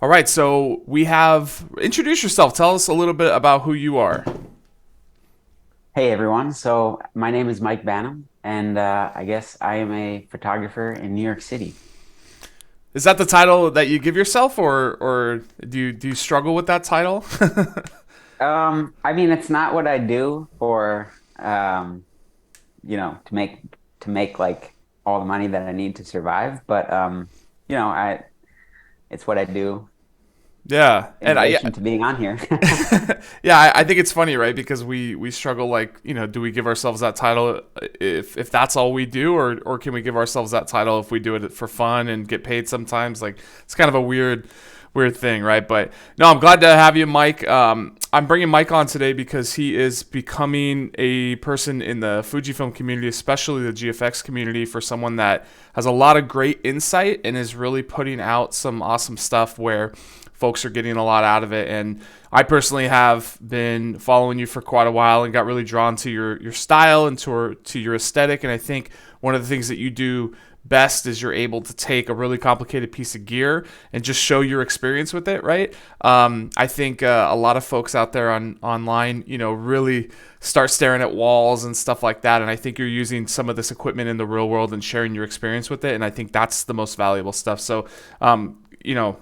All right, so we have introduce yourself. Tell us a little bit about who you are. Hey everyone, so my name is Mike Banom, and I guess I am a photographer in New York City. Is that the title that you give yourself, or do you struggle with that title? I mean, it's not what I do for, to make like all the money that I need to survive, but I it's what I do Yeah, in and I yeah, relation to being on here. yeah, I think it's funny, right? Because we struggle, like, do we give ourselves that title if that's all we do, or can we give ourselves that title if we do it for fun and get paid sometimes? Like, it's kind of a weird thing, right? But no, I'm glad to have you, Mike. I'm bringing Mike on today because he is becoming a person in the Fujifilm community, especially the GFX community, for someone that has a lot of great insight and is really putting out some awesome stuff where folks are getting a lot out of it. And I personally have been following you for quite a while and got really drawn to your style and to your aesthetic. And I think one of the things that you do best is you're able to take a really complicated piece of gear and just show your experience with it, right? I think a lot of folks out there online, really start staring at walls and stuff like that. And I think you're using some of this equipment in the real world and sharing your experience with it. And I think that's the most valuable stuff. So,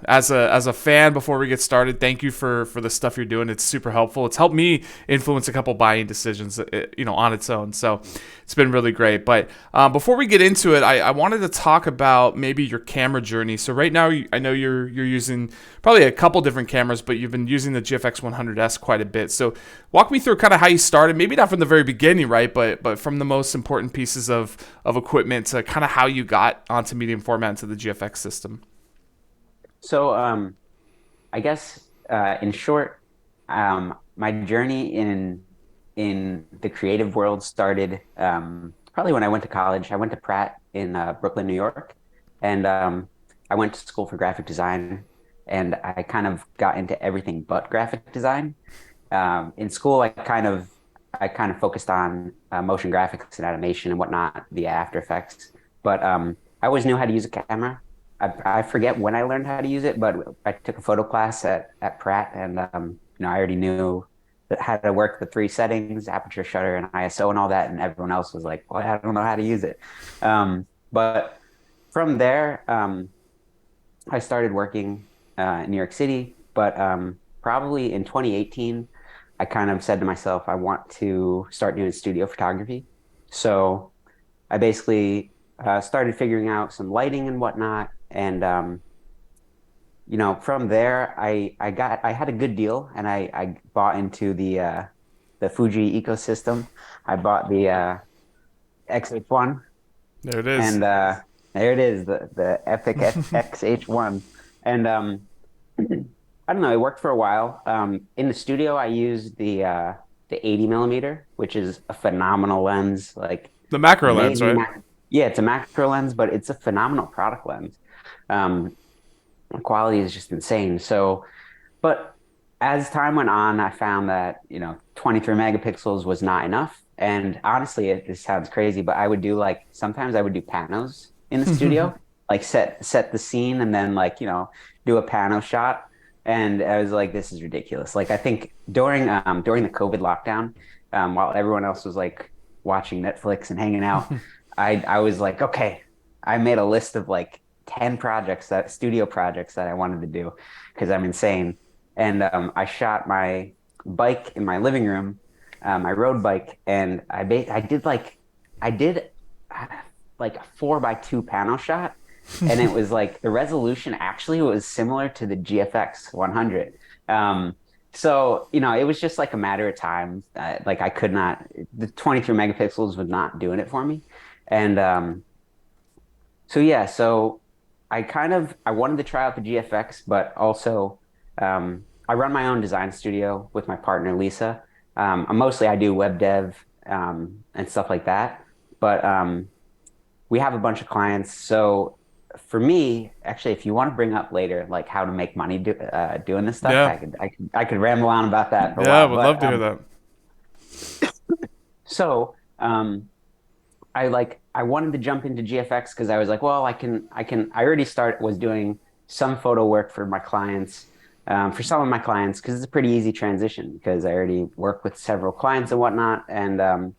as a fan, before we get started, thank you for the stuff you're doing. It's super helpful. It's helped me influence a couple buying decisions, on its own. So it's been really great. But before we get into it, I wanted to talk about maybe your camera journey. So right now, I know you're using probably a couple different cameras, but you've been using the GFX 100S quite a bit. So walk me through kind of how you started. Maybe not from the very beginning, right? But from the most important pieces of equipment to kind of how you got onto medium format into the GFX system. So, I guess in short, my journey in the creative world started probably when I went to college. I went to Pratt in Brooklyn, New York, and I went to school for graphic design, and I kind of got into everything but graphic design. In school, I kind of focused on motion graphics and animation and whatnot via After Effects, but I always knew how to use a camera. I forget when I learned how to use it, but I took a photo class at Pratt, and I already knew how to work the three settings, aperture, shutter, and ISO, and all that. And everyone else was like, "Well, I don't know how to use it." But from there, I started working in New York City. But probably in 2018, I kind of said to myself, I want to start doing studio photography. So I basically started figuring out some lighting and whatnot. And from there, I had a good deal, and I bought into the Fuji ecosystem. I bought the XH1, There it is. and there it is, the Epic XH1. And I don't know, it worked for a while. In the studio, I used the 80 millimeter, which is a phenomenal lens. Like, The macro lens, amazing. right? Yeah, it's a macro lens, but it's a phenomenal product lens. Um, the quality is just insane. So, but as time went on, I found that, 23 megapixels was not enough. And honestly, it sounds crazy, but I would do like sometimes I would do panos in the studio, like set the scene and then like, do a pano shot. And I was like, this is ridiculous. Like I think during the COVID lockdown, while everyone else was like watching Netflix and hanging out, I was like, okay, I made a list of like 10 studio projects that I wanted to do because I'm insane. And I shot my bike in my living room, my road bike, and I did uh, like a 4x2 panel shot, and it was like the resolution actually was similar to the GFX 100. So it was just like a matter of time. Like I could not, the 23 megapixels was not doing it for me, and so yeah, so I wanted to try out the GFX, but also I run my own design studio with my partner Lisa. I do web dev and stuff like that, but we have a bunch of clients. So for me, actually, if you want to bring up later, like how to make money doing this stuff, Yeah. I could ramble on about that for a Yeah, while. would love But to hear that. so I wanted to jump into GFX because I was like, well, I already was doing some photo work for my clients, for some of my clients, because it's a pretty easy transition because I already work with several clients and whatnot. And,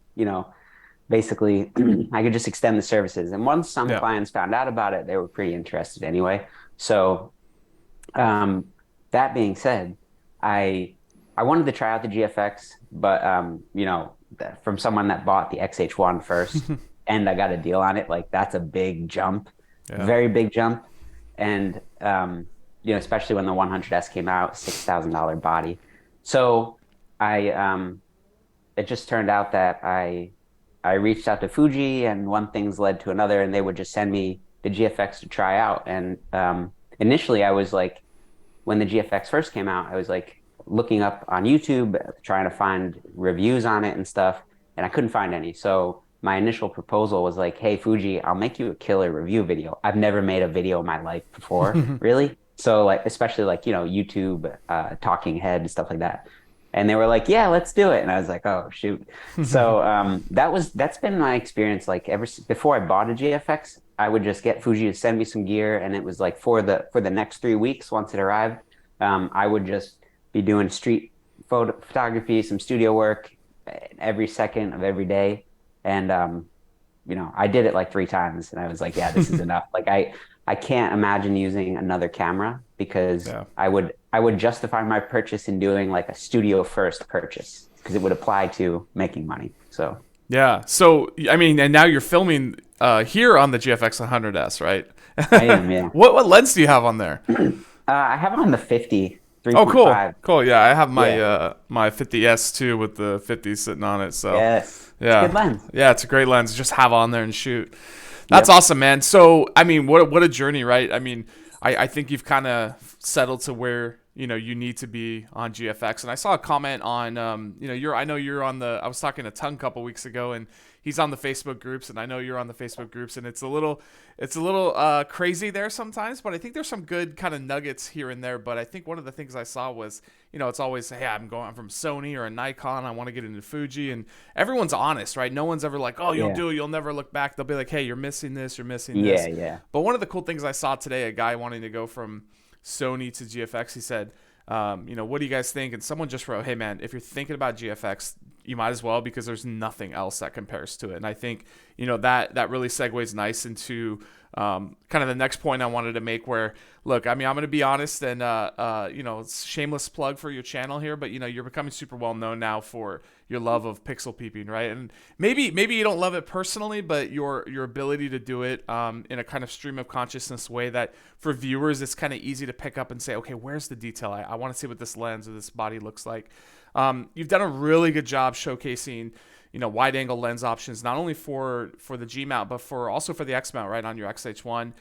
basically I could just extend the services. And once some Yeah. clients found out about it, they were pretty interested anyway. So, um, that being said, I I wanted to try out the GFX, but from someone that bought the XH1 first, and I got a deal on it, like that's a big jump, Yeah. very big jump. And especially when the 100S came out, $6,000 body. So I it just turned out that I reached out to Fuji, and one thing's led to another, and they would just send me the GFX to try out. And initially, I was like, when the GFX first came out, I was like looking up on YouTube, trying to find reviews on it and stuff, and I couldn't find any. So my initial proposal was like, "Hey Fuji, I'll make you a killer review video. I've never made a video in my life before, really. So like, especially like YouTube, talking head and stuff like that." And they were like, "Yeah, let's do it." And I was like, "Oh shoot." So that's been my experience. Like before I bought a GFX, I would just get Fuji to send me some gear, and it was like for the next 3 weeks once it arrived, I would just be doing street photography, some studio work every second of every day, and I did it like 3 times, and I was like, "Yeah, this is enough." Like I can't imagine using another camera because Yeah. I would justify my purchase in doing like a studio first purchase because it would apply to making money. So Yeah. So, I mean, and now you're filming here on the GFX 100S, right? I am, yeah. What lens do you have on there? I have it on the 50 Oh, cool. 3.5. Cool. Yeah, I have my Yeah. my 50S too with the 50 sitting on it. So, Yes. It's a yeah. good lens. Yeah, it's a great lens. Just have on there and shoot. That's Yep. awesome, man. So, I mean, what a journey, right? I mean, I think you've kind of settled to where you need to be on GFX. And I saw a comment on I know you're on the. I was talking to Tung a couple weeks ago, and he's on the Facebook groups, and I know you're on the Facebook groups, and it's a little crazy there sometimes, but I think there's some good kind of nuggets here and there. But I think one of the things I saw was it's always, hey, I'm from Sony or a Nikon, I want to get into Fuji, and everyone's honest, right? No one's ever like, oh, you'll Yeah. do it, you'll never look back. They'll be like, hey, you're missing this, you're missing Yeah. this. Yeah. But one of the cool things I saw today, a guy wanting to go from Sony to GFX, he said, what do you guys think? And someone just wrote, hey man, if you're thinking about GFX, you might as well, because there's nothing else that compares to it. And I think, that really segues nice into kind of the next point I wanted to make, where, look, I mean, I'm going to be honest, and, it's a shameless plug for your channel here, but, you're becoming super well known now for your love of pixel peeping, right? And maybe you don't love it personally, but your ability to do it in a kind of stream of consciousness way that for viewers, it's kind of easy to pick up and say, okay, where's the detail? I want to see what this lens or this body looks like. You've done a really good job showcasing wide angle lens options, not only for the G mount, but also for the X mount, right, on your XH1.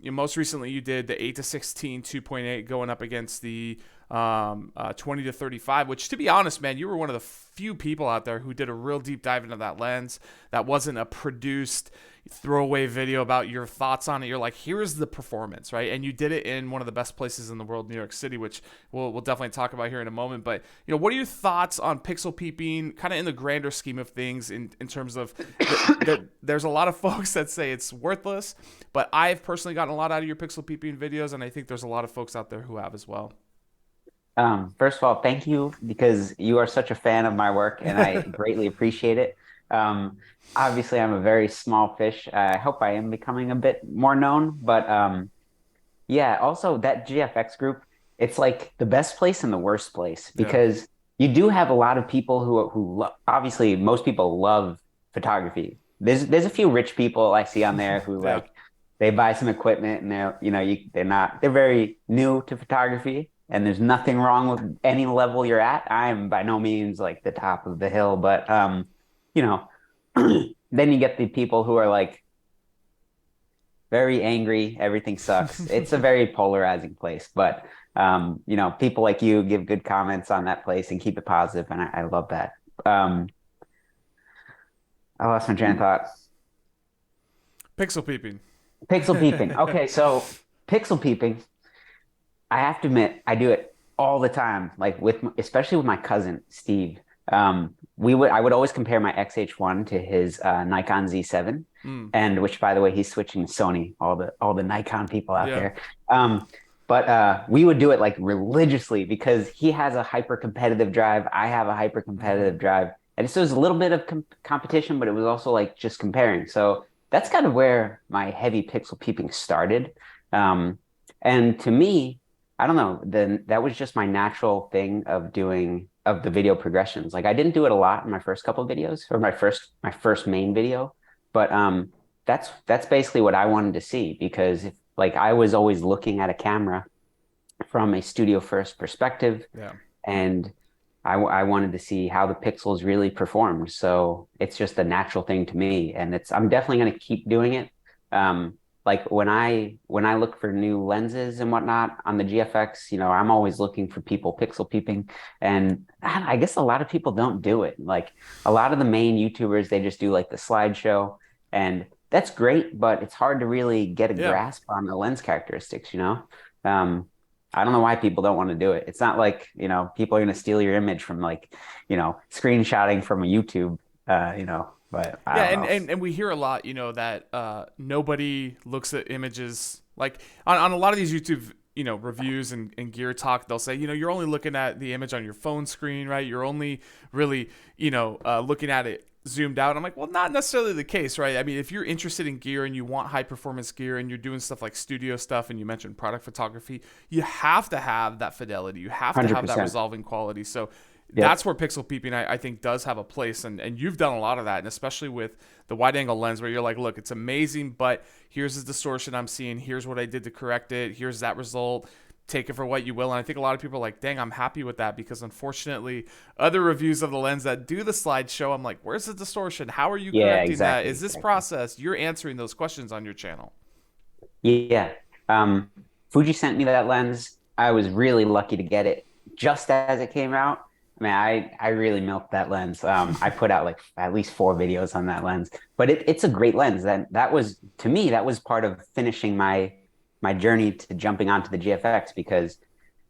Most recently you did the 8-16 2.8 going up against the 20-35, which, to be honest, man, you were one of the few people out there who did a real deep dive into that lens. That wasn't a produced throwaway video about your thoughts on it. You're like, here's the performance, right? And you did it in one of the best places in the world, New York City, which we'll definitely talk about here in a moment. But what are your thoughts on pixel peeping, kind of in the grander scheme of things, in terms of there's a lot of folks that say it's worthless, but I've personally gotten a lot out of your pixel peeping videos, and I think there's a lot of folks out there who have as well. First of all, thank you because you are such a fan of my work, and I greatly appreciate it. Um, Obviously, I'm a very small fish. I hope I am becoming a bit more known, but yeah. Also, that GFX group, it's like the best place and the worst place Yeah. because you do have a lot of people obviously most people love photography. There's a few rich people I see on there who Yeah. like they buy some equipment and they're very new to photography, and there's nothing wrong with any level you're at. I am by no means like the top of the hill, but you know, then you get the people who are like very angry, everything sucks. It's a very polarizing place, but people like you give good comments on that place and keep it positive, and I love that. Um, I lost my train of thought. Pixel peeping. Pixel peeping. Okay, so pixel peeping, I have to admit, I do it all the time, like especially with my cousin Steve. I would always compare my XH1 to his Nikon Z7, Mm, and which, by the way, he's switching to Sony. All the Nikon people out yeah. there. But we would do it like religiously because he has a hyper competitive drive. I have a hyper Hmm. competitive drive, and so it was a little bit of competition, but it was also like just comparing. So that's kind of where my heavy pixel peeping started. Um, and to me, I don't know, then that was just my natural thing of doing of the video progressions. Like I didn't do it a lot in my first couple of videos or my first main video, but that's basically what I wanted to see because if, like I was always looking at a camera from a studio first perspective, Yeah. and I wanted to see how the pixels really performed. So it's just a natural thing to me, and I'm definitely going to keep doing it. Like when I look for new lenses and whatnot on the GFX, I'm always looking for people pixel peeping, and I guess a lot of people don't do it. Like a lot of the main YouTubers, they just do like the slideshow, and that's great, but it's hard to really get a Yeah. grasp on the lens characteristics. Um, I don't know why people don't want to do it. It's not like, people are going to steal your image from like, screenshotting from a YouTube, but I Yeah, don't and, know. and and we hear a lot, that nobody looks at images like on a lot of these YouTube, reviews and gear talk. They'll say, you're only looking at the image on your phone screen, right? You're only really, looking at it zoomed out. I'm like, well, not necessarily the case, right? I mean, if you're interested in gear and you want high performance gear and you're doing stuff like studio stuff and you mentioned product photography, you have to have that fidelity. You have to have that 100%. resolving quality. So that's Yep. where pixel peeping I think does have a place, and you've done a lot of that, and especially with the wide angle lens where you're like, look, it's amazing, but here's the distortion I'm seeing, here's what I did to correct it, here's that result, take it for what you will. And I think a lot of people are like, dang, I'm happy with that, because unfortunately other reviews of the lens that do the slideshow, I'm like, where's the distortion, how are you Yeah, correcting that, exactly. is this Exactly. process, you're answering those questions on your channel. Yeah. Um, Fuji sent me that lens. I was really lucky to get it just as it came out. I mean, I really milked that lens. I put out like at least 4 videos on that lens, but it's a great lens. That was to me that was part of finishing my journey to jumping onto the GFX because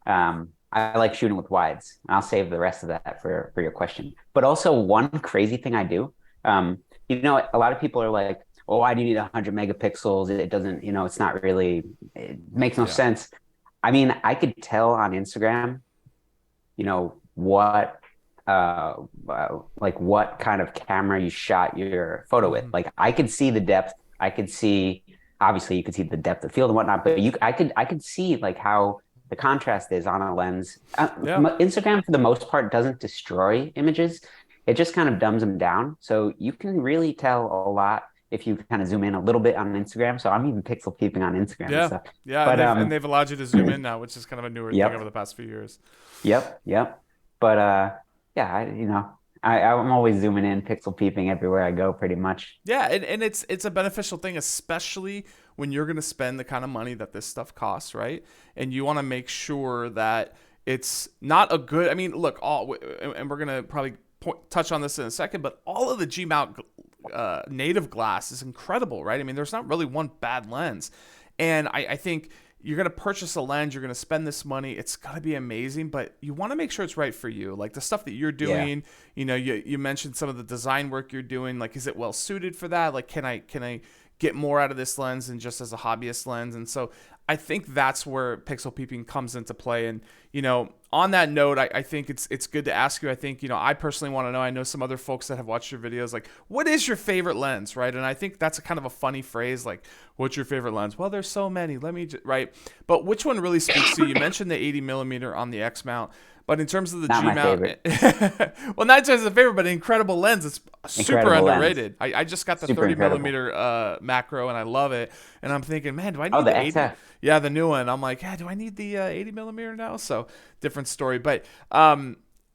I like shooting with wides. I'll save the rest of that for your question. But also one crazy thing I do, a lot of people are like, "Oh, why do you need 100 megapixels? It doesn't, it's not really, it makes no Yeah. sense." I mean, I could tell on Instagram, what like what kind of camera you shot your photo with. Mm-hmm. Like I could see the depth. I could see obviously you could see the depth of field and whatnot, but I could see like how the contrast is on a lens. Yeah. Instagram for the most part doesn't destroy images. It just kind of dumbs them down. So you can really tell a lot if you kind of zoom in a little bit on Instagram. So I'm even pixel peeping on Instagram and Yeah. stuff. Yeah, and But they've allowed you to zoom in now, which is kind of a newer thing over yep. the past few years. Yep. But yeah, I'm always zooming in, pixel peeping everywhere I go, pretty much. Yeah, and it's a beneficial thing, especially when you're going to spend the kind of money that this stuff costs, right? And you want to make sure that it's not a good. I mean, look, and we're going to probably touch on this in a second, but all of the G mount native glass is incredible, right? I mean, there's not really one bad lens, and I think you're going to purchase a lens, you're going to spend this money, it's going to be amazing, but you want to make sure it's right for you. Like the stuff that you're Yeah. doing, you mentioned some of the design work you're doing, like is it well suited for that? Like can I get more out of this lens than just as a hobbyist lens? And so I think that's where pixel peeping comes into play. And on that note, I think it's good to ask you. I think I personally want to know. I know some other folks that have watched your videos. Like, what is your favorite lens, right? And I think that's a kind of a funny phrase. Like, what's your favorite lens? Well, there's so many. Right. But which one really speaks to you? You mentioned the 80 millimeter on the X mount. But in terms of the Not G my mount, favorite. well, not just a favorite, but an incredible lens. It's super Incredible lens. underrated. I just got the Super 30 incredible. millimeter macro, and I love it. And I'm thinking, man, do I Oh, need the the 80? XF. Yeah, the new one. I'm like, yeah, do I need the 80 millimeter now? So different story. But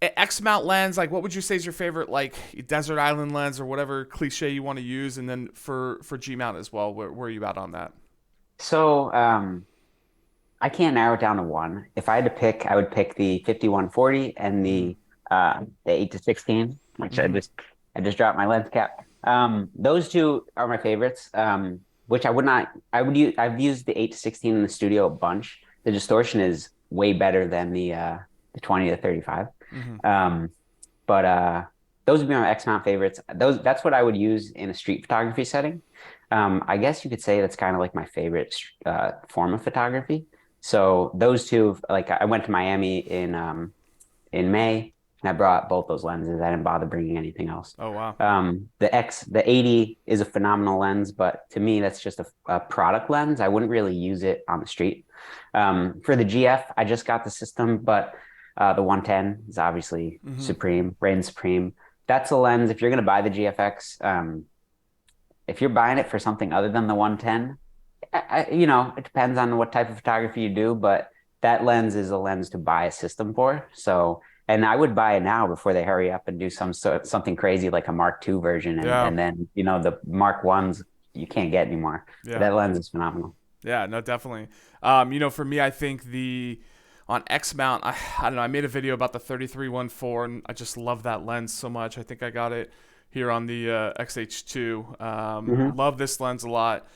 X mount lens, like, what would you say is your favorite, like desert island lens or whatever cliche you want to use? And then for G mount as well, where are you at on that? So I can't narrow it down to one. If I had to pick, I would pick the 5140 and Mm-hmm. the 8 to 16, which I Mm-hmm. just I just dropped my lens cap. Those two are my favorites. Which I would not I would use I've used the 8 to 16 in the studio a bunch. The distortion is way better than the 20 to 35. Mm-hmm. Um, but those would be my X-mount favorites. That's what I would use in a street photography setting. I guess you could say that's kind of like my favorite form of photography. So those two, like I went to Miami in May, and I brought both those lenses. I didn't bother bringing anything else. Oh wow. The 80 is a phenomenal lens, but to me, that's just a product lens. I wouldn't really use it on the street. For the GF, I just got the system, but the 110 is obviously supreme, reigns supreme. That's a lens. If you're going to buy the GFX, if you're buying it for something other than the 110, it depends on what type of photography you do, but that lens is a lens to buy a system for. So, and I would buy it now before they hurry up and do something crazy like a Mark II version, and then the Mark Ones you can't get anymore. Yeah. That lens is phenomenal. Yeah, no, definitely. For me, I think on X-Mount, I don't know, I made a video about the 33-1.4, and I just love that lens so much. I think I got it here on the XH2. Love this lens a lot.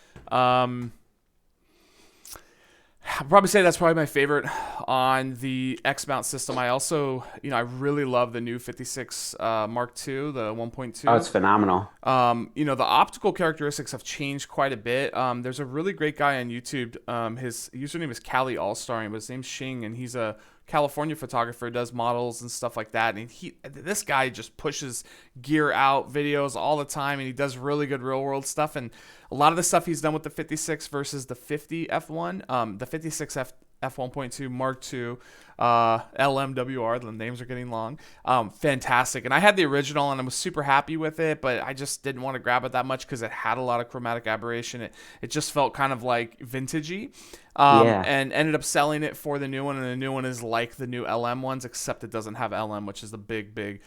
I'd probably say that's probably my favorite on the X-Mount system. I also, I really love the new 56 Mark II, the 1.2. Oh, it's phenomenal. The optical characteristics have changed quite a bit. There's a really great guy on YouTube. His username is Cali Allstar, but his name's Shing, and he's a California photographer, does models and stuff like that. And this guy just pushes gear out videos all the time, and he does really good real world stuff. And a lot of the stuff he's done with the 56 versus the 50 F1, the 56 F1.2 Mark II, LMWR, the names are getting long. Fantastic. And I had the original and I was super happy with it, but I just didn't want to grab it that much because it had a lot of chromatic aberration. It just felt kind of like vintagey. And ended up selling it for the new one, and the new one is like the new LM ones, except it doesn't have LM, which is the big, the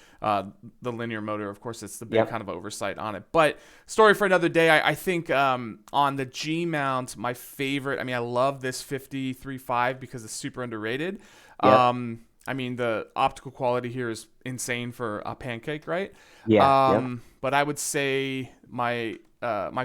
linear motor. Of course, it's the big kind of oversight on it. But story for another day. I think on the G mount, my favorite, I love this 53.5 because it's super underrated. The optical quality here is insane for a pancake, right? But I would say my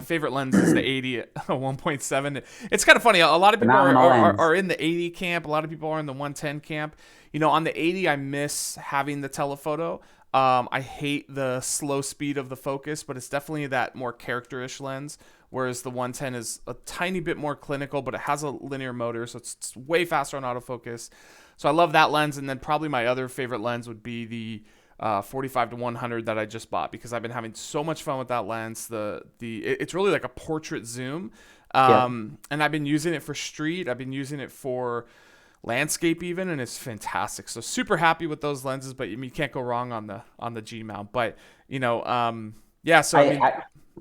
favorite lens is the 80 at 1.7. It's kind of funny. A lot of people are in the 80 camp. A lot of people are in the 110 camp. On the 80, I miss having the telephoto. I hate the slow speed of the focus, but it's definitely that more character-ish lens, whereas the 110 is a tiny bit more clinical, but it has a linear motor, so it's way faster on autofocus. So I love that lens, and then probably my other favorite lens would be the 45-100 that I just bought, because I've been having so much fun with that lens. It's really like a portrait zoom, and I've been using it for street. I've been using it for landscape even, and it's fantastic. So super happy with those lenses, but you can't go wrong on the G mount. But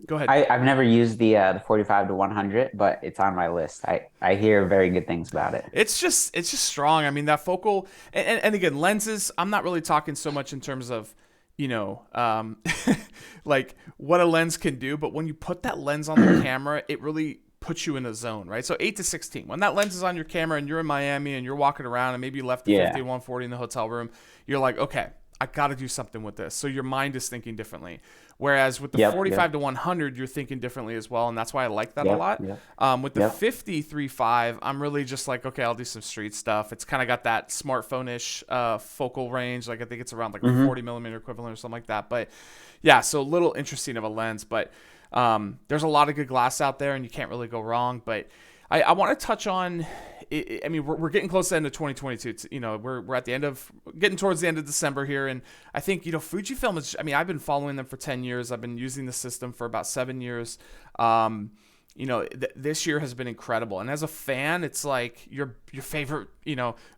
go ahead. I've never used the 45-100, but it's on my list. I hear very good things about it. It's just strong. That focal and again, lenses, I'm not really talking so much in terms of like what a lens can do, but when you put that lens on the camera, it really puts you in a zone, right? So 8-16, when that lens is on your camera and you're in Miami and you're walking around and maybe you left the 50-140 in the hotel room, you're like, okay, I got to do something with this. So your mind is thinking differently. Whereas with the 45-100, you're thinking differently as well. And that's why I like that a lot. With the 53.5, I'm really just like, okay, I'll do some street stuff. It's kind of got that smartphone-ish focal range. Like I think it's around like a 40 millimeter equivalent or something like that. But yeah, so a little interesting of a lens. But there's a lot of good glass out there and you can't really go wrong. But I want to touch on, we're getting close to the end of 2022. It's, we're at the end of, getting towards the end of December here. And I think, Fujifilm is, I've been following them for 10 years. I've been using the system for about 7 years. This year has been incredible. And as a fan, it's like your favorite,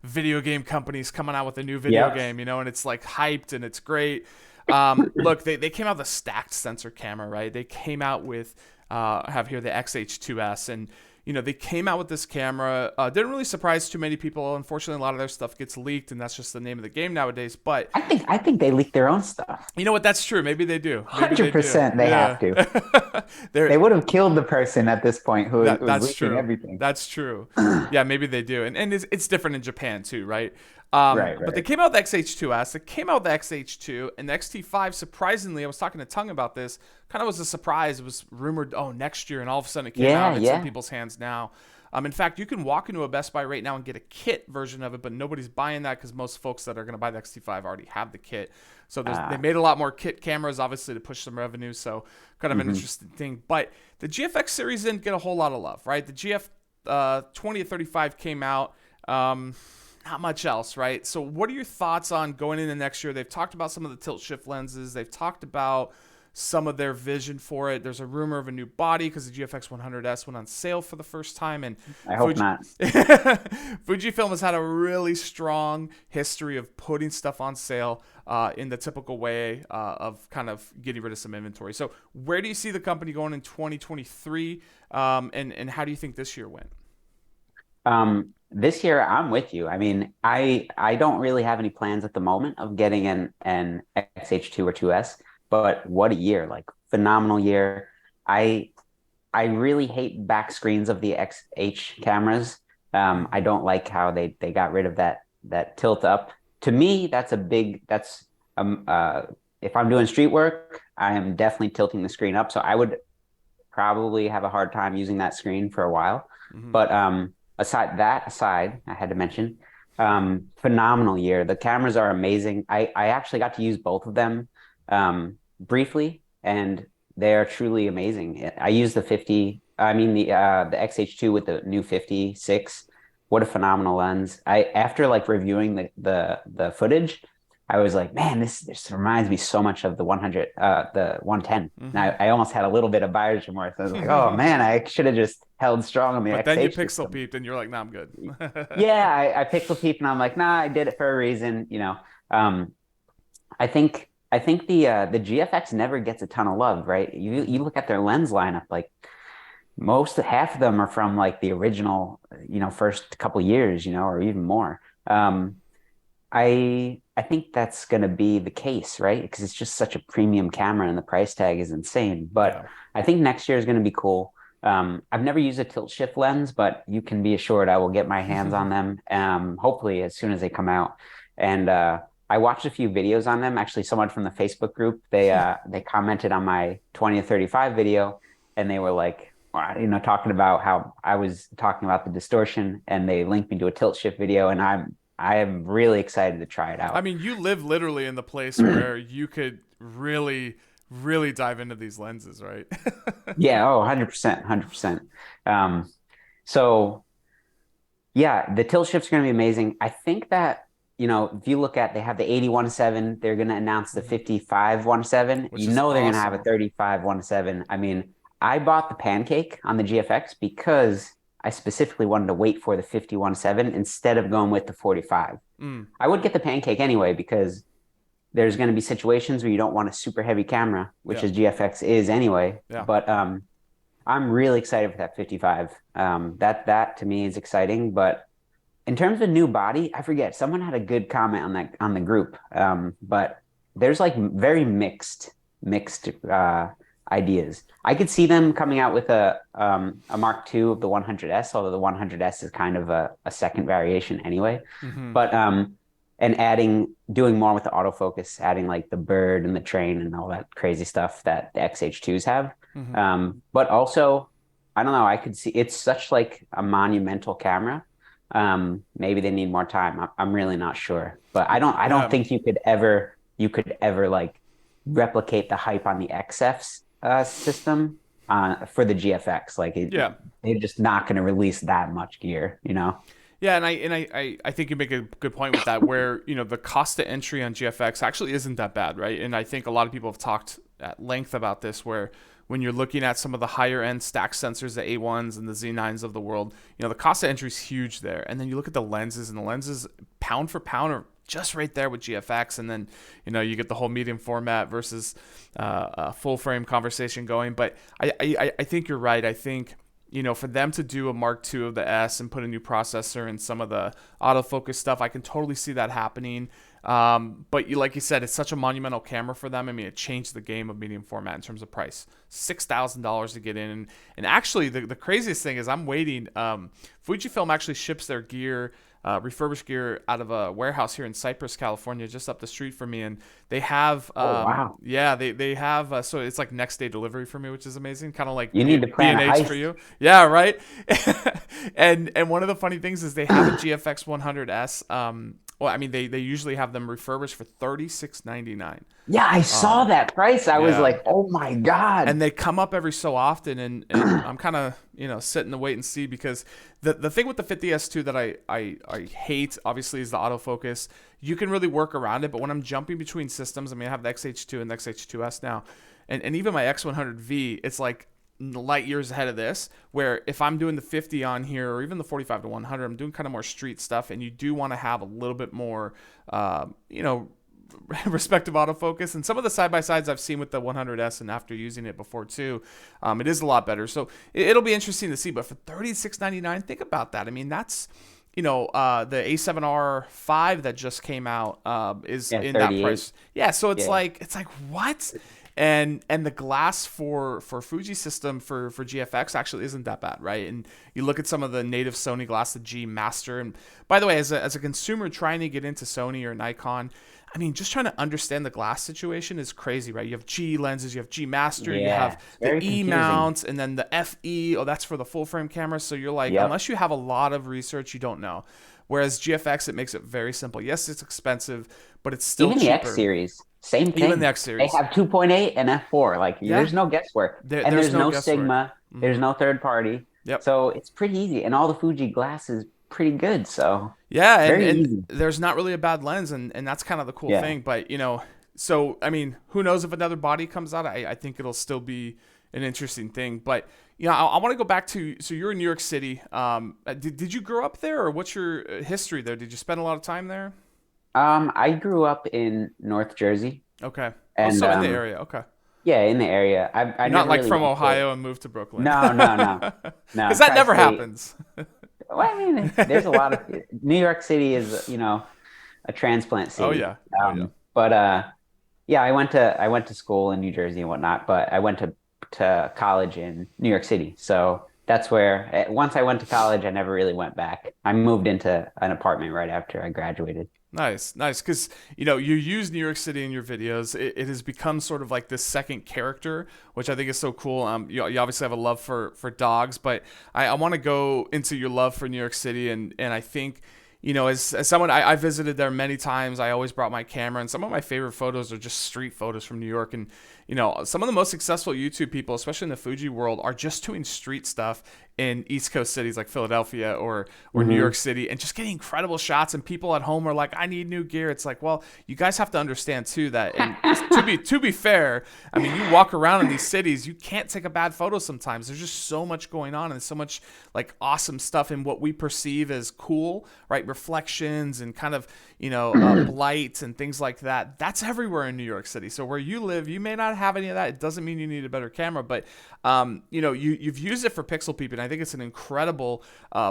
video game companies coming out with a new video game, and it's like hyped and it's great. Look, they came out with a stacked sensor camera, right? They came out with, I have here the XH2S, and they came out with this camera. Didn't really surprise too many people. Unfortunately, a lot of their stuff gets leaked, and that's just the name of the game nowadays. But I think they leak their own stuff. You know what? That's true. Maybe they do. 100% they have to. They would have killed the person at this point who was leaking everything. That's true. Yeah, maybe they do. And it's different in Japan too, right? Right. But they came out with the XH2S. They came out with the XH2 and the XT5. Surprisingly, I was talking to Tung about this. Kind of was a surprise. It was rumored, next year, and all of a sudden it came out. It's in people's hands now. In fact, you can walk into a Best Buy right now and get a kit version of it, but nobody's buying that because most folks that are going to buy the X-T5 already have the kit. So they made a lot more kit cameras, obviously, to push some revenue. So kind of an interesting thing. But the GFX series didn't get a whole lot of love, right? The GF 20 to 35 came out. Not much else, right? So what are your thoughts on going into next year? They've talked about some of the tilt shift lenses. They've talked about some of their vision for it. There's a rumor of a new body because the GFX 100S went on sale for the first time. And I hope not. Fujifilm has had a really strong history of putting stuff on sale in the typical way of kind of getting rid of some inventory. So where do you see the company going in 2023? And how do you think this year went? This year, I'm with you. I mean, I don't really have any plans at the moment of getting an XH2 or 2S, but what a year, like phenomenal year. I really hate back screens of the XH cameras. I don't like how they got rid of that tilt up. To me, if I'm doing street work, I am definitely tilting the screen up. So I would probably have a hard time using that screen for a while. But aside, I had to mention, phenomenal year. The cameras are amazing. I actually got to use both of them briefly, and they are truly amazing. I used the XH2 with the new 56. What a phenomenal lens. After like reviewing the footage, I was like, man, this reminds me so much of the 100, the 110. And I almost had a little bit of buyer's remorse. I was like, oh man, I should have just held strong on the XH. But then you pixel peeped and you're like, nah, I'm good. Yeah, I pixel peeped and I'm like, nah, I did it for a reason. I think the GFX never gets a ton of love, right? You look at their lens lineup, like half of them are from like the original, first couple years, or even more. I think that's going to be the case, right? Because it's just such a premium camera and the price tag is insane. But yeah. I think next year is going to be cool. I've never used a tilt shift lens, but you can be assured I will get my hands on them, hopefully as soon as they come out. And I watched a few videos on them. Actually, someone from the Facebook group, they commented on my 20 to 35 video, and they were like, talking about how I was talking about the distortion, and they linked me to a tilt shift video, and I am really excited to try it out. I mean, you live literally in the place where you could really, really dive into these lenses, right? Yeah. Oh, 100%, 100%. So yeah, the tilt shift's going to be amazing. I think that, if you look at, they have the 80-1.7, they're going to announce the 55-1.7. They're going to have a 35-1.7. I mean, I bought the Pancake on the GFX because I specifically wanted to wait for the 51.7 instead of going with the 45. I would get the Pancake anyway because there's going to be situations where you don't want a super heavy camera, which is GFX is anyway. Yeah. But I'm really excited for that 55. That to me is exciting. But in terms of new body, I forget. Someone had a good comment on the group. But there's like very mixed ideas. I could see them coming out with a Mark II of the 100S, although the 100S is kind of a second variation anyway. But and doing more with the autofocus, adding like the bird and the train and all that crazy stuff that the XH2s have. But also, I don't know, I could see it's such like a monumental camera. Maybe they need more time. I'm really not sure, but I don't think you could ever like replicate the hype on the XF's system for the GFX. Like they're just not going to release that much gear, Yeah, and I think you make a good point with that, where the cost to entry on GFX actually isn't that bad, right? And I think a lot of people have talked at length about this, where when you're looking at some of the higher end stack sensors, the A1s and the Z9s of the world, the cost of entry is huge there. And then you look at the lenses, and the lenses pound for pound are just right there with GFX. And then you get the whole medium format versus a full frame conversation going. But I think you're right. I think for them to do a Mark II of the S and put a new processor and some of the autofocus stuff, I can totally see that happening. But like you said, it's such a monumental camera for them. I mean, it changed the game of medium format in terms of price. $6,000 to get in. And actually, the craziest thing is I'm waiting. Fujifilm actually ships their gear refurbished gear out of a warehouse here in Cypress, California, just up the street from me, and they have Oh, wow. yeah, they have so it's like next day delivery for me, which is amazing, kind of like You need to B plan and a H for heist. you. Yeah, right. And one of the funny things is they have a GFX 100S. Well, I mean, they usually have them refurbished for $36.99. Yeah, I saw that price. I was Yeah, like, oh my God. and they come up every so often, and I'm kind of sitting to wait and see, because the thing with the 50S2 that I hate, obviously, is the autofocus. You can really work around it, but when I'm jumping between systems, I mean, I have the XH2 and the XH2S now, and even my X100V, it's like light years ahead of this, where if I'm doing the 50 on here, or even the 45 to 100, I'm doing kind of more street stuff, and you do want to have a little bit more respective autofocus. And some of the side by sides I've seen with the 100S, and after using it before too, it is a lot better. So it'll be interesting to see. But for $36.99, think about that. I mean, that's the A7R5 that just came out is Yeah, in that 38. price. Yeah, so it's Yeah. like what? And the glass for Fuji system for GFX actually isn't that bad, right? And you look at some of the native Sony glass, the G Master. And by the way, as a consumer trying to get into Sony or Nikon, I mean, just trying to understand the glass situation is crazy, right? You have G lenses, you have G Master, you Yeah. have It's the very E confusing. mounts, and then the FE. Oh, that's for the full frame camera. So you're like, Yep. unless you have a lot of research, you don't know. Whereas GFX, it makes it very simple. Yes, it's expensive, but it's still Even the X cheaper. series, same Even the thing. X They series. have 2.8 and f4. Like Yeah, there's no guesswork. And there's there's no no guesswork. Sigma. There's Hmm. no third party. Yep. So it's pretty easy. And all the Fuji glass is pretty good. So Yeah, very and easy. there's not really a bad lens, and that's kind of the cool Yeah. thing. But so I mean, who knows if another body comes out? I think it'll still be an interesting thing. But I want to go back to, so you're in New York City. Did you grow up there, or what's your history there? Did you spend a lot of time there? I grew up in North Jersey Okay. Oh, and so in the area. Okay. yeah, in the area. I You're not never like really from went to. Ohio and moved to Brooklyn. No, no, no, no. Because that never Tri-state. happens. Well, I mean, there's a lot of New York City is, a transplant Oh city. yeah. Oh yeah. But yeah, I went to school in New Jersey and whatnot, but I went to college in New York City. So that's where once I went to college, I never really went back. I moved into an apartment right after I graduated. Nice, nice. Because you use New York City in your videos. It has become sort of like this second character, which I think is so cool. You obviously have a love for dogs, but I want to go into your love for New York City, and I think. As someone, I visited there many times. I always brought my camera, and some of my favorite photos are just street photos from New York. And some of the most successful YouTube people, especially in the Fuji world, are just doing street stuff in East Coast cities like Philadelphia or New York Hmm. City, and just getting incredible shots. And people at home are like, "I need new gear." It's like, well, you guys have to understand too that, and to be fair, I mean, you walk around in these cities, you can't take a bad photo sometimes. There's just so much going on, and so much like awesome stuff in what we perceive as cool, right? Reflections and kind of blight and things like that. That's everywhere in New York City. So where you live, you may not have any of that. It doesn't mean you need a better camera, but you've used it for pixel peeping. I think it's an incredible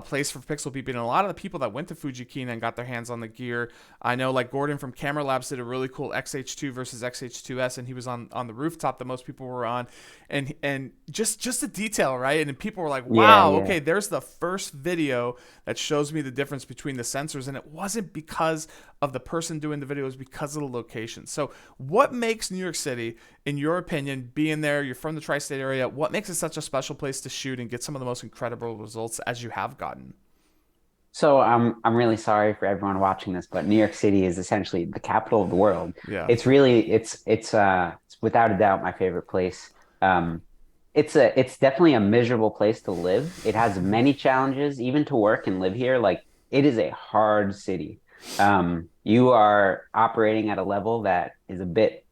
place for pixel peeping. And a lot of the people that went to Fujikina and got their hands on the gear, I know like Gordon from Camera Labs did a really cool XH2 versus XH2S, and he was on the rooftop that most people were on, and just the detail, right? And then people were like, Yeah, wow, yeah. okay, there's the first video that shows me the difference between the sensors, and it wasn't because of the person doing the video, it was because of the location. So what makes New York City, in your opinion, being there, you're from the tri-state area, what makes it such a special place to shoot and get some of the most incredible results as you have gotten? So I'm really sorry for everyone watching this, but New York City is essentially the capital of the world. Yeah. It's really it's without a doubt my favorite place. Um, it's definitely a miserable place to live. It has many challenges, even to work and live here. Like it is a hard city. You are operating at a level that is a bit,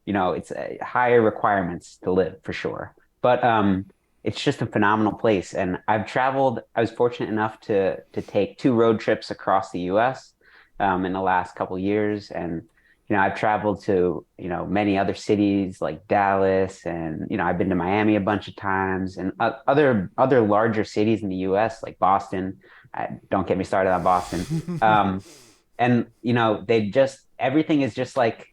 it's higher requirements to live for sure. But it's just a phenomenal place. And I've traveled. I was fortunate enough to take two road trips across the U.S. In the last couple of years, and I've traveled to many other cities like Dallas, and I've been to Miami a bunch of times, and other larger cities in the U.S. like Boston. Don't get me started on Boston. Um, and they just everything is just like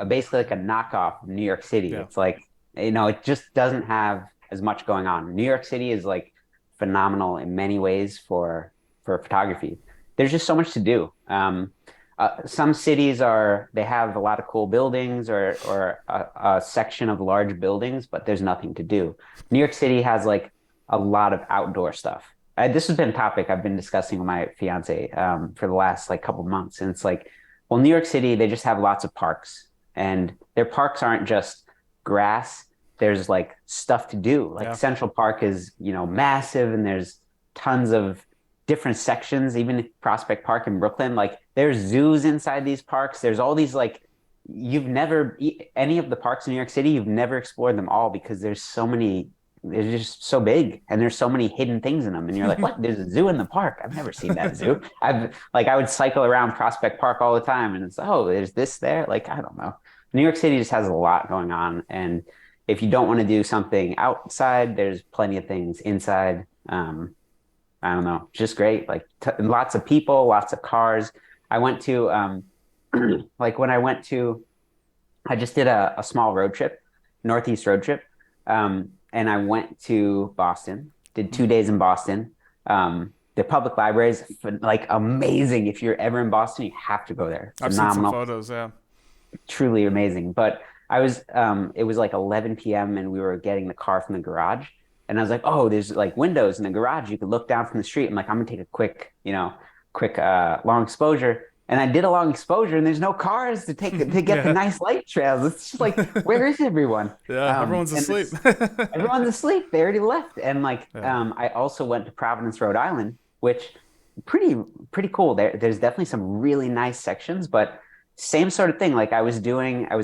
basically like a knockoff of New York City. Yeah. It's like it just doesn't have as much going on. New York City is like phenomenal in many ways for photography. there's just so much to do. Some cities they have a lot of cool buildings or a section of large buildings, but there's nothing to do. New York City has like a lot of outdoor stuff. This has been a topic I've been discussing with my fiance for the last like couple months, and it's like, well, New York City, they just have lots of parks, and their parks aren't just grass. There's like stuff to do. Like Yeah. Central Park is, massive, and there's tons of different sections. Even Prospect Park in Brooklyn, like there's zoos inside these parks. There's all these like you've never any of the parks in New York City, you've never explored them all because there's so many. They're just so big, and there's so many hidden things in them. And you're like, what? There's a zoo in the park. I've never seen that zoo. I would cycle around Prospect Park all the time, and it's, oh, there's this there. Like, I don't know. New York City just has a lot going on, and if you don't want to do something outside, there's plenty of things inside. I don't know, just great. Like lots of people, lots of cars. I went to like when I went to, I just did a small road trip, Northeast road trip, and I went to Boston. Did 2 days in Boston. The public library is like amazing. If you're ever in Boston, you have to go there. I've seen some Phenomenal, photos. Yeah. truly amazing. But it was like 11 p.m. and we were getting the car from the garage. And I was like, oh, there's like windows in the garage. You could look down from the street. I'm like, I'm gonna take a quick long exposure. And I did a long exposure, and there's no cars to get Yeah. the nice light trails. It's just like, where is everyone? Yeah. Everyone's And asleep. everyone's asleep. They already left. And like, Yeah. I also went to Providence, Rhode Island, which pretty cool. There's definitely some really nice sections, but same sort of thing. Like I was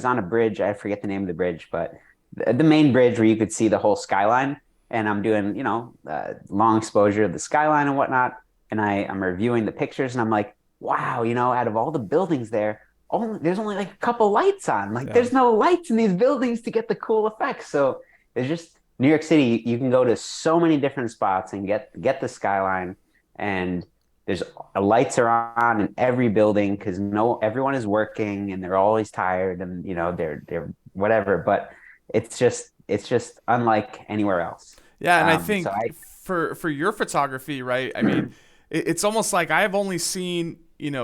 on a bridge. I forget the name of the bridge, but the main bridge where you could see the whole skyline. And I'm doing, long exposure of the skyline and whatnot. And I'm reviewing the pictures, and I'm like, wow, out of all the buildings there, there's only like a couple lights on. Like Yeah. there's no lights in these buildings to get the cool effects. So it's just New York City. You can go to so many different spots and get the skyline, and there's lights are on in every building because everyone is working and they're always tired, and they're whatever. But it's just unlike anywhere else. Yeah, and I So think for your photography, right? I mean, it's almost like I've only seen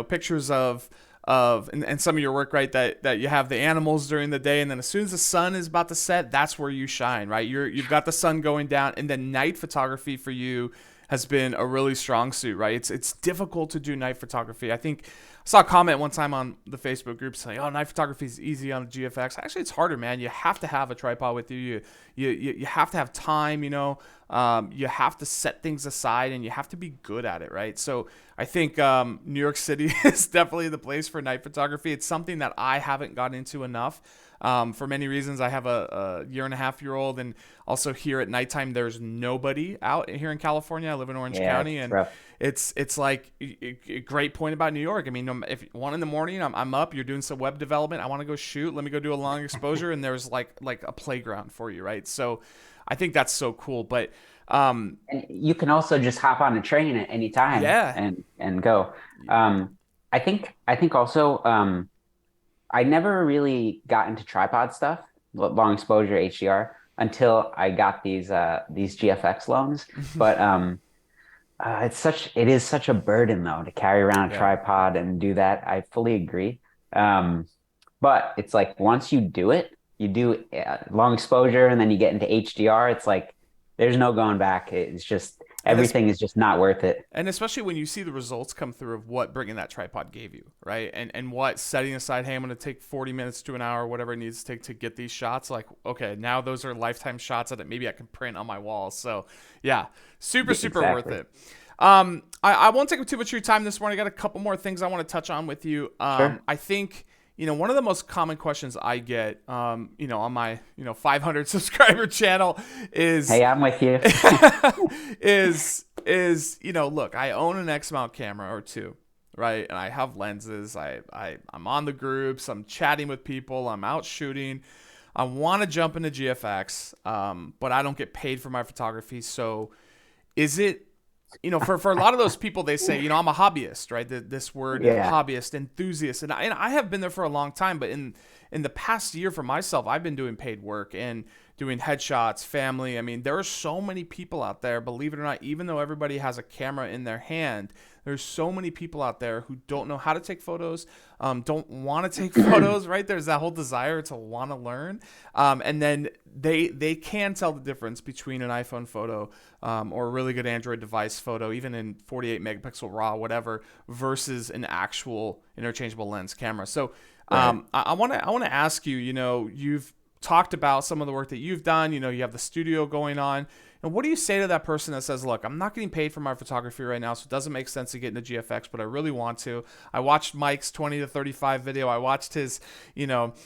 pictures and some of your work, right? That you have the animals during the day, and then as soon as the sun is about to set, that's where you shine, right? You've got the sun going down, and then night photography for you has been a really strong suit, right? It's difficult to do night photography. I think I saw a comment one time on the Facebook group saying, "Oh, night photography is easy on a GFX." Actually, it's harder, man. You have to have a tripod with you. You have to have time. You have to set things aside, and you have to be good at it, right? So I think New York City is definitely the place for night photography. It's something that I haven't gotten into enough. For many reasons. I have a year and a half year old, and also here at nighttime there's nobody out here in California. I live in Orange yeah, County, it's and rough. it's like a great point about New York. I mean, if 1 a.m. I'm up, you're doing some web development, I want to go shoot, let me go do a long exposure, and there's like a playground for you, right? So I think that's so cool. But And you can also just hop on a train at any time yeah. and go. I think also I never really got into tripod stuff, long exposure HDR, until I got these GFX loans. But it is such a burden though to carry around a Yeah. tripod and do that. I fully agree. Um, but it's like once you do it, you do long exposure, and then you get into HDR. It's like there's no going back. It's just And it's everything is just not worth it. And especially when you see the results come through of what bringing that tripod gave you, right? And what setting aside, hey, I'm going to take 40 minutes to an hour, whatever it needs to take to get these shots. Like, okay, now those are lifetime shots that maybe I can print on my wall. So, yeah, super worth Exactly. it. I won't take up too much of your time this morning. I got a couple more things I want to touch on with you. Sure. I think one of the most common questions I get, on my, 500 subscriber channel is, Hey, I'm with you. look, I own an X-Mount camera or two, right? And I have lenses. I'm on the groups. I'm chatting with people. I'm out shooting. I want to jump into GFX, but I don't get paid for my photography. So is it, for a lot of those people, they say, I'm a hobbyist, right? This word, Yeah. hobbyist, enthusiast. And I have been there for a long time, but in the past year for myself, I've been doing paid work and doing headshots, family. I mean, there are so many people out there, believe it or not, even though everybody has a camera in their hand, There's so many people out there who don't know how to take photos, don't want to take photos, right? There's that whole desire to want to learn. And then they can tell the difference between an iPhone photo or a really good Android device photo, even in 48 megapixel RAW, whatever, versus an actual interchangeable lens camera. So I want to ask you, you've talked about some of the work that you've done. You have the studio going on. And what do you say to that person that says, look, I'm not getting paid for my photography right now, so it doesn't make sense to get into GFX, but I really want to. I watched Mike's 20 to 35 video. I watched his,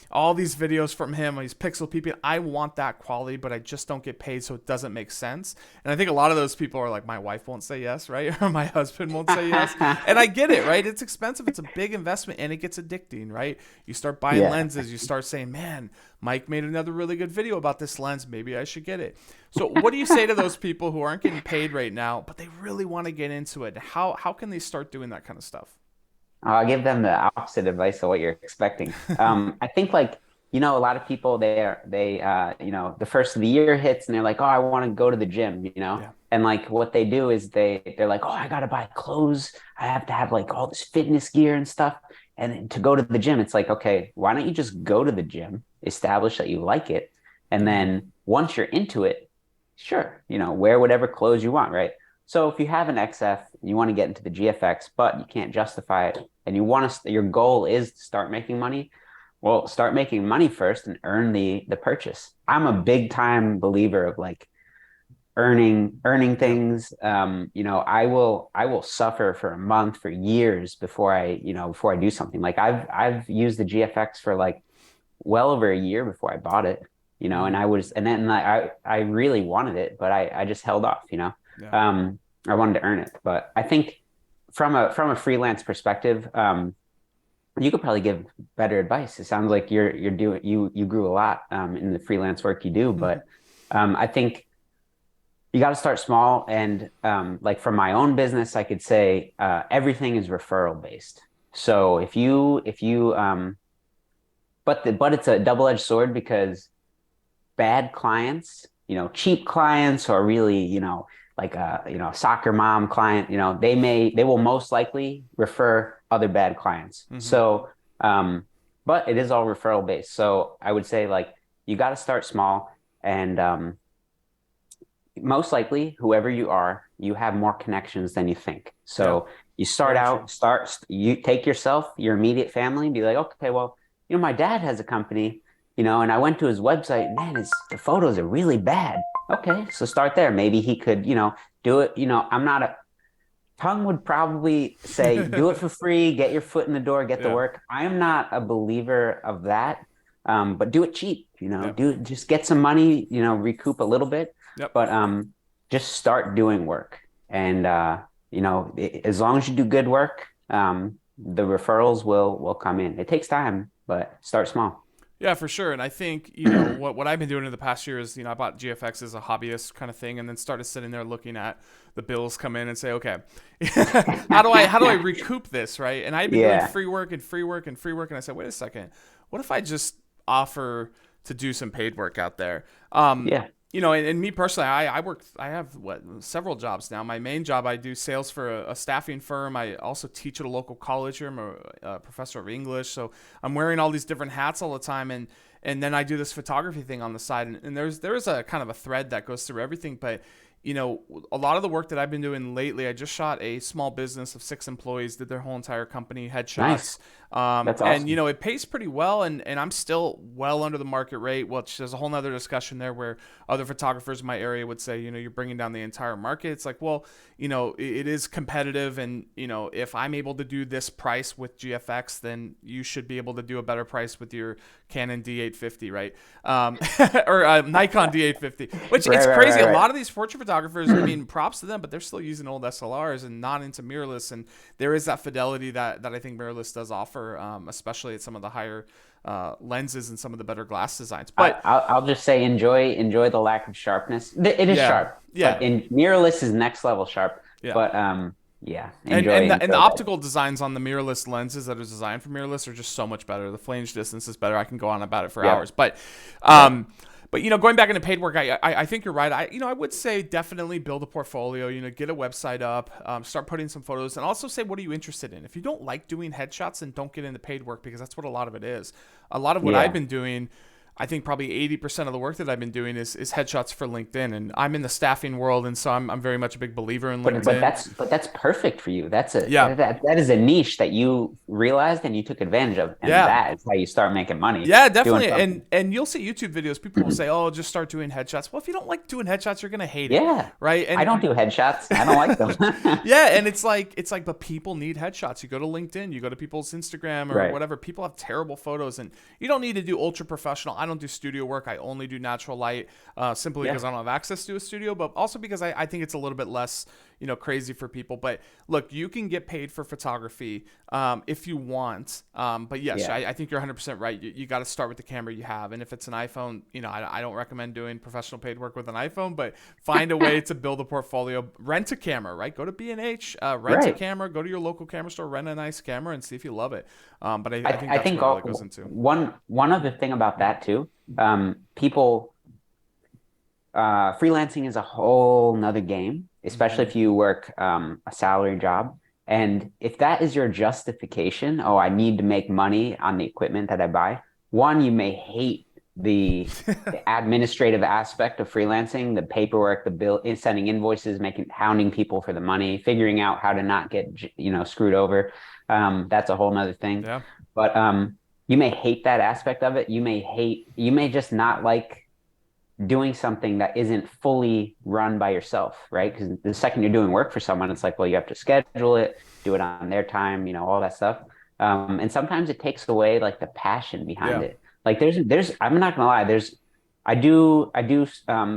all these videos from him. He's pixel peeping. I want that quality, but I just don't get paid, so it doesn't make sense. And I think a lot of those people are like, my wife won't say yes, right? Or my husband won't say yes. And I get it, right? It's expensive. It's a big investment, and it gets addicting, right? You start buying lenses. You start saying, man, Mike made another really good video about this lens. Maybe I should get it. So what do you say to those people who aren't getting paid right now, but they really want to get into it? How can they start doing that kind of stuff? I'll give them the opposite advice of what you're expecting. I think a lot of people the first of the year hits and they're like, oh, I want to go to the gym, and like what they do is they're like, oh, I got to buy clothes. I have to have like all this fitness gear and stuff. And to go to the gym, it's like, okay, why don't you just go to the gym, establish that you like it. And then once you're into it, sure, wear whatever clothes you want, right? So if you have an XF, you want to get into the GFX, but you can't justify it, and your goal is to start making money. Well, start making money first and earn the purchase. I'm a big time believer of like earning things. I will suffer for a month, for years before I do something. Like I've used the GFX for like well over a year before I bought it. And I really wanted it, but I just held off, I wanted to earn it. But I think from a freelance perspective, you could probably give better advice. It sounds like you grew a lot in the freelance work you do, but I think you got to start small. And like for my own business, I could say everything is referral based. So if you but it's a double-edged sword, because bad clients, cheap clients, or really, like a soccer mom client, they will most likely refer other bad clients. Mm-hmm. So, but it is all referral based. So I would say like, you got to start small, and most likely whoever you are, you have more connections than you think. So you you take yourself, your immediate family, and be like, okay, well, my dad has a company, and I went to his website, man, the photos are really bad. Okay, so start there. Maybe he could, do it. Tongue would probably say, do it for free, get your foot in the door, get the work. I am not a believer of that, but do it cheap, just get some money, recoup a little bit, but just start doing work. And, as long as you do good work, the referrals will come in. It takes time, but start small. Yeah, for sure. And I think, what I've been doing in the past year is, I bought GFX as a hobbyist kind of thing, and then started sitting there looking at the bills come in and say, okay, how do I recoup this, right? And I've been doing free work. And I said, wait a second, what if I just offer to do some paid work out there? And me personally, I have several jobs now. My main job, I do sales for a staffing firm. I also teach at a local college here. I'm a professor of English. So I'm wearing all these different hats all the time. And then I do this photography thing on the side. And there's a kind of a thread that goes through everything. But a lot of the work that I've been doing lately, I just shot a small business of 6 employees, did their whole entire company headshots. Nice. That's awesome. And, it pays pretty well. And I'm still well under the market rate, which there's a whole nother discussion there where other photographers in my area would say, you're bringing down the entire market. It's like, well, it is competitive. And, if I'm able to do this price with GFX, then you should be able to do a better price with your Canon D850, right? Or Nikon D850, which it's crazy. Right. A lot of these portrait photographers, props to them, but they're still using old SLRs and not into mirrorless. And there is that fidelity that I think mirrorless does offer, especially at some of the higher lenses and some of the better glass designs. But I'll just say enjoy the lack of sharpness. It is sharp. Yeah. But in mirrorless is next level sharp. Yeah. But and the optical designs on the mirrorless lenses that are designed for mirrorless are just so much better. The flange distance is better. I can go on about it for hours. But But going back into paid work, I think you're right. I would say definitely build a portfolio. Get a website up, start putting some photos, and also say what are you interested in. If you don't like doing headshots, then don't get into paid work, because that's what a lot of it is. A lot of what I've Yeah. been doing, I think probably 80% of the work that I've been doing is headshots for LinkedIn, and I'm in the staffing world, and so I'm very much a big believer in But LinkedIn. that's perfect for you. That's a Yeah, that is a niche that you realized and you took advantage of, and yeah. that is how you start making money Yeah, doing definitely. something. And you'll see YouTube videos. People will say, "Oh, just start doing headshots." Well, if you don't like doing headshots, you're gonna hate it, Yeah. right? I don't And do headshots. I don't like them. yeah, and it's like, but people need headshots. You go to LinkedIn, you go to people's Instagram or Right. whatever. People have terrible photos, and you don't need to do ultra professional. I don't do studio work. I only do natural light, simply Yeah. because I don't have access to a studio, but also because I think it's a little bit less, crazy for people. But look, you can get paid for photography if you want. But yes, Yeah. I think you're 100% right. You got to start with the camera you have, and if it's an iPhone, I don't recommend doing professional paid work with an iPhone, but find a way to build a portfolio. Rent a camera, right? Go to B&H, rent a Right. camera. Go to your local camera store, rent a nice camera, and see if you love it. But I think I that's think what it really goes into. one other thing about that too, people freelancing is a whole nother game, especially Hmm. if you work a salary job. And if that is your justification, oh, I need to make money on the equipment that I buy, one, you may hate the administrative aspect of freelancing, the paperwork, the bill, sending invoices, making hounding people for the money, figuring out how to not get screwed over. That's a whole nother thing. Yeah. But you may hate that aspect of it. You may just not like doing something that isn't fully run by yourself, right? Because the second you're doing work for someone, it's like, well, you have to schedule it, do it on their time, all that stuff. And sometimes it takes away like the passion behind Yeah. it. Like I'm not gonna lie, I do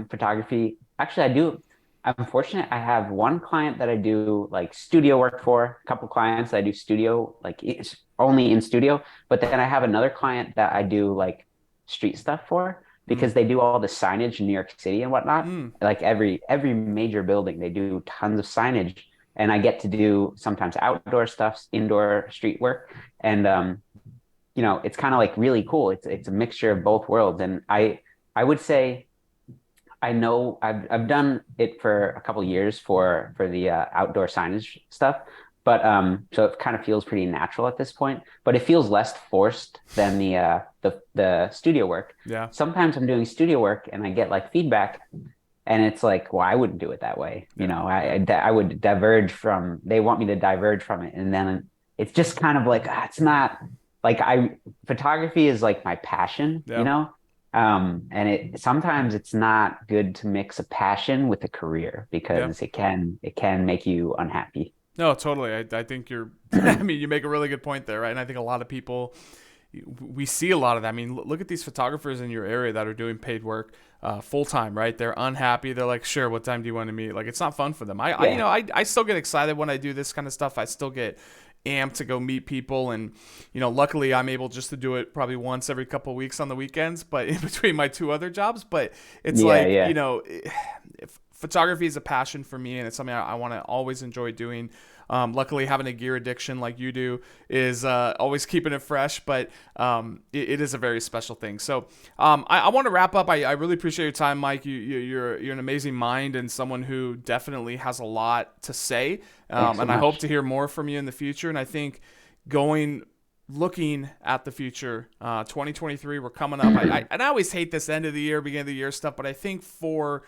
photography. Actually, I do. I'm fortunate. I have one client that I do like studio work for, a couple clients that I do studio, like it's only in studio. But then I have another client that I do like street stuff for Mm. because they do all the signage in New York City and whatnot. Mm. Like every major building, they do tons of signage, and I get to do sometimes outdoor stuff, indoor street work, and it's kind of like really cool. It's a mixture of both worlds, and I would say I know I've done it for a couple of years for the outdoor signage stuff, but so it kind of feels pretty natural at this point. But it feels less forced than the studio work. Yeah. Sometimes I'm doing studio work and I get like feedback, and it's like, well, I wouldn't do it that way. Yeah. Yeah. I would diverge from. They want me to diverge from it, and then it's just kind of like it's not like I photography is like my passion, Yeah. and it sometimes it's not good to mix a passion with a career Yeah. because it can make you unhappy. No, totally. I think you're, I mean, you make a really good point there, right? And I think a lot of people, we see a lot of that. I mean, look at these photographers in your area that are doing paid work full time, right? They're unhappy. They're like, sure, what time do you want to meet? Like, it's not fun for them. Yeah, I still get excited when I do this kind of stuff. I still get amped to go meet people, and luckily I'm able just to do it probably once every couple of weeks on the weekends, but in between my two other jobs. But it's yeah, like, yeah. if photography is a passion for me, and it's something I want to always enjoy doing. Luckily, having a gear addiction like you do is always keeping it fresh, but it is a very special thing. So I want to wrap up. I really appreciate your time, Mike. You're an amazing mind and someone who definitely has a lot to say. Thanks so And I hope much. to hear more from you in the future. And I think looking at the future, 2023, we're coming up. And I always hate this end of the year, beginning of the year stuff, but I think for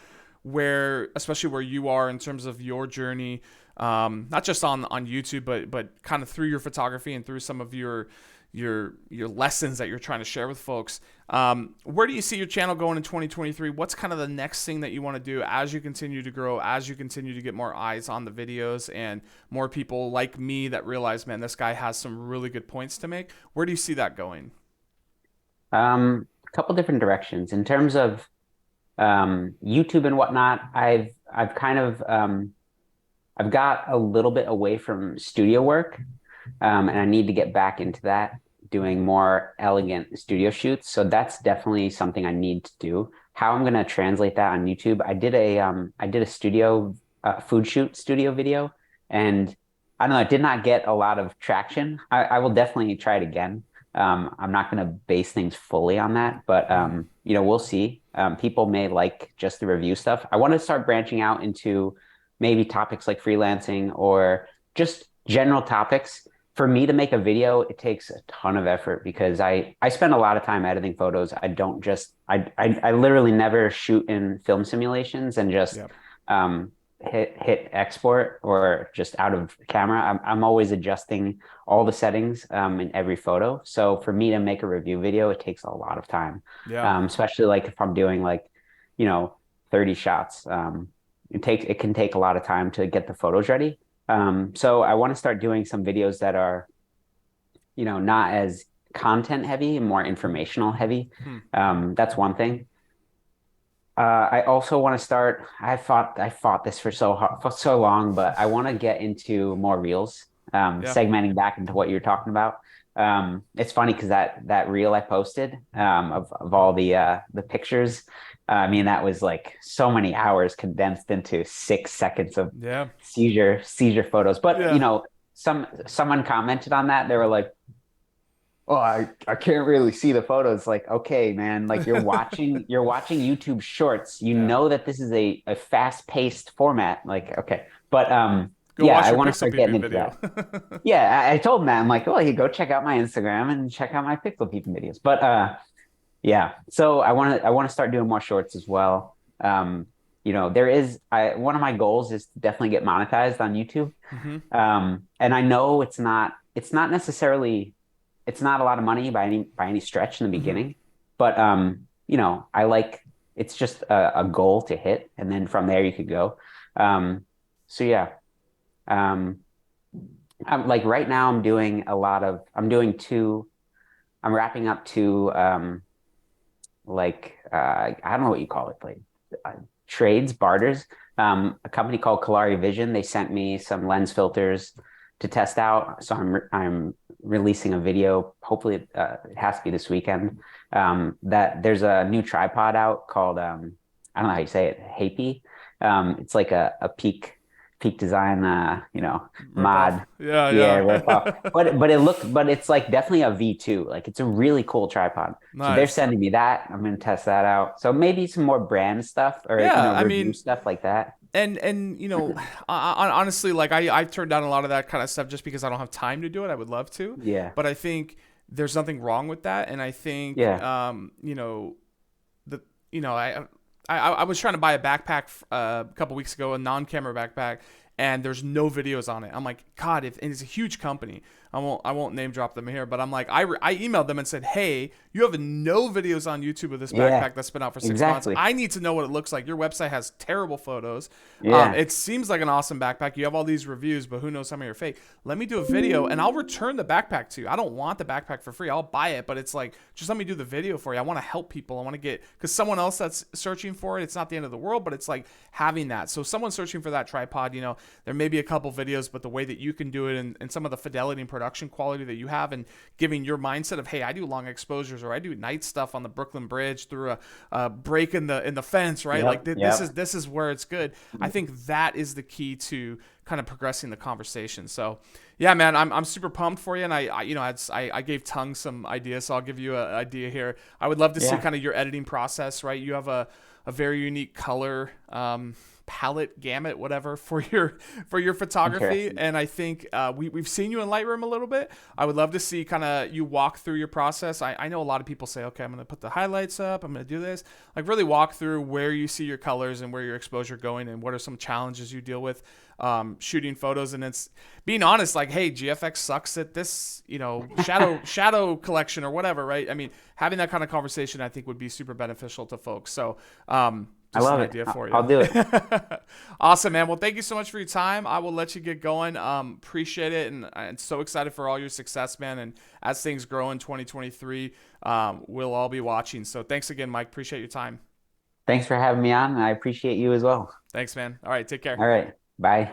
especially where you are in terms of your journey, not just on YouTube, but kind of through your photography and through some of your lessons that you're trying to share with folks. Where do you see your channel going in 2023? What's kind of the next thing that you want to do as you continue to grow, as you continue to get more eyes on the videos and more people like me that realize, man, this guy has some really good points to make? Where do you see that going? A couple different directions in terms of YouTube and whatnot. I've kind of I've got a little bit away from studio work, and I need to get back into that, doing more elegant studio shoots. So that's definitely something I need to do. How I'm gonna translate that on YouTube? I did a studio food shoot studio video, and I don't know, it did not get a lot of traction. I will definitely try it again. I'm not going to base things fully on that, but you know, we'll see. People may like just the review stuff. I want to start branching out into maybe topics like freelancing or just general topics. For me to make a video, it takes a ton of effort because I spend a lot of time editing photos. I don't just I literally never shoot in film simulations and just Yep. um, hit export or just out of camera. I'm always adjusting all the settings in every photo. So for me to make a review video, it takes a lot of time, Yeah. especially like if I'm doing like, you know, 30 shots. It can take a lot of time to get the photos ready. So I want to start doing some videos that are, you know, not as content heavy, more informational heavy. Hmm. That's one thing. I also want to start. I fought this for for so long, but I want to get into more reels, Yeah. segmenting back into what you're talking about. It's funny because that reel I posted of all the pictures. I mean, that was like so many hours condensed into 6 seconds of Yeah. seizure photos. But you Yeah. know, someone commented on that. They were like, oh, I can't really see the photos. Like, okay, man, like you're watching YouTube shorts. You Yeah. know that this is a fast-paced format. Like, okay. But Go yeah, watch I your want to pixel start getting peeping into video. that. Yeah, I told him that. I'm like, oh, you go check out my Instagram and check out my pixel peeping videos. But yeah. So I want to start doing more shorts as well. You know, there is one of my goals is to definitely get monetized on YouTube. Hmm. And I know it's not necessarily it's not a lot of money by any stretch in the Hmm. beginning, but you know, I like it's just a goal to hit, and then from there you could go. Um, so yeah, um, I'm like right now I'm doing two. I'm wrapping up two I don't know what you call it, like uh, trades, barters. A company called Kalari Vision. They sent me some lens filters to test out. So I'm releasing a video. Hopefully, it has to be this weekend. That there's a new tripod out called I don't know how you say it, Happy. It's like a peak design, you know, Rip off. mod. Yeah. Yeah, rip off. Yeah. But it's like definitely a V2. Like it's a really cool tripod. So they're Nice. sending me that. I'm gonna test that out. So maybe some more brand stuff or you Yeah. know I review mean, stuff like that. and you know, honestly, like I've turned down a lot of that kind of stuff just because I don't have time to do it. I would love to, Yeah, but I think there's nothing wrong with that. And I think, yeah, you know, the you know, I was trying to buy a backpack a couple weeks ago, a non-camera backpack, and there's no videos on it. I'm like, God, if and it's a huge company. I won't name drop them here, but I'm like, I emailed them and said, hey, you have no videos on YouTube of this yeah. backpack that's been out for 6 months. Exactly. I need to know what it looks like. Your website has terrible photos. Yeah, It seems like an awesome backpack. You have all these reviews, but who knows how many are fake. Let me do a video and I'll return the backpack to you. I don't want the backpack for free. I'll buy it, but it's like, just let me do the video for you. I want to help people. I want to get, because someone else that's searching for it, it's not the end of the world, but it's like having that. So someone searching for that tripod, you know, there may be a couple videos, but the way that you can do it and some of the fidelity and production quality that you have and giving your mindset of, hey, I do long exposures or I do night stuff on the Brooklyn Bridge through a break in the fence, right? Like yep, yep. this is where it's good. I think that is the key to kind of progressing the conversation. So yeah, man, I'm super pumped for you. And I you know, I gave Tongue some ideas, so I'll give you an idea here. I would love to see Yeah, kind of your editing process, right? You have a very unique color palette gamut, whatever, for your photography. interesting. And I think we've seen you in Lightroom a little bit. I would love to see kind of you walk through your process. I know a lot of people say, okay, I'm going to put the highlights up, I'm going to do this. Like really walk through where you see your colors and where your exposure going and what are some challenges you deal with shooting photos. And it's being honest, like, hey, GFX sucks at this, you know, shadow collection or whatever, right? I mean, having that kind of conversation I think would be super beneficial to folks. So I just an love it. idea for I'll you. do it. Awesome, man. Well, thank you so much for your time. I will let you get going. Appreciate it, and I'm so excited for all your success, man. And as things grow in 2023, we'll all be watching. So thanks again, Mike. Appreciate your time. Thanks for having me on. I appreciate you as well. Thanks, man. All right, take care. All right. Bye.